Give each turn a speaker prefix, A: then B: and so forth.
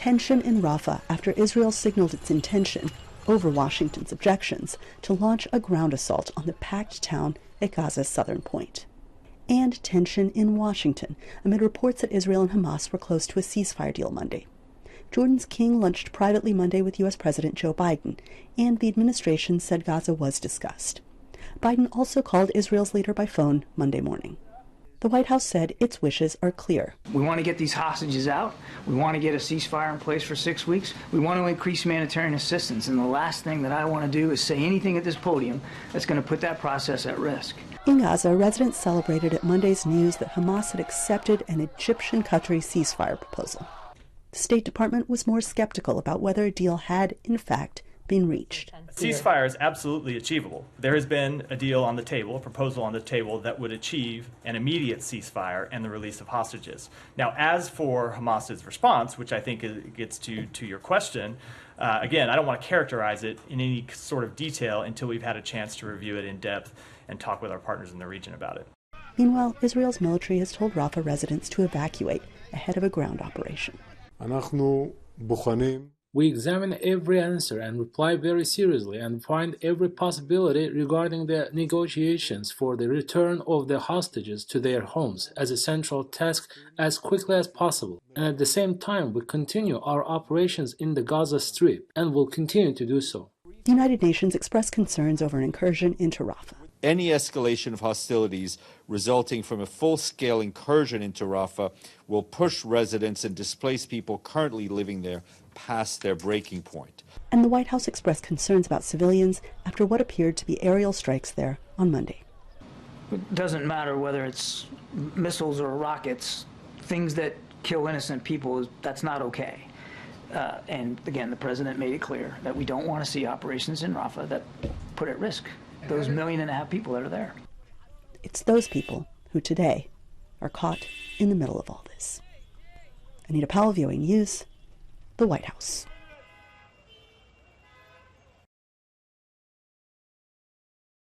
A: tension in Rafah after Israel signaled its intention, over Washington's objections, to launch a ground assault on the packed town at Gaza's southern point. And tension in Washington amid reports that Israel and Hamas were close to a ceasefire deal Monday. Jordan's king lunched privately Monday with U.S. President Joe Biden, and the administration said Gaza was discussed. Biden also called Israel's leader by phone Monday morning. The White House said its wishes are clear.
B: We want to get these hostages out. We want to get a ceasefire in place for 6 weeks. We want to increase humanitarian assistance. And the last thing that I want to do is say anything at this podium that's going to put that process at risk.
A: In Gaza, residents celebrated at Monday's news that Hamas had accepted an Egyptian-Qatari ceasefire proposal. The State Department was more skeptical about whether a deal had, in fact, been reached.
C: A ceasefire is absolutely achievable. There has been a deal on the table, a proposal on the table that would achieve an immediate ceasefire and the release of hostages. Now, as for Hamas's response, which I think gets to your question, again, I don't want to characterize it in any sort of detail until we've had a chance to review it in depth and talk with our partners in the region about it.
A: Meanwhile, Israel's military has told Rafah residents to evacuate ahead of a ground operation.
D: We examine every answer and reply very seriously and find every possibility regarding the negotiations for the return of the hostages to their homes as a central task as quickly as possible. And at the same time, we continue our operations in the Gaza Strip and will continue to do so.
A: The United Nations expressed concerns over an incursion into Rafah.
E: Any escalation of hostilities resulting from a full-scale incursion into Rafah will push residents and displace people currently living there past their breaking point.
A: And the White House expressed concerns about civilians after what appeared to be aerial strikes there on Monday.
B: It doesn't matter whether it's missiles or rockets, things that kill innocent people, that's not okay. And again, the president made it clear that we don't want to see operations in Rafah that put at risk those 1.5 million people that are there.
A: It's those people who today are caught in the middle of all this. Anita Powell, VOA News, the White House.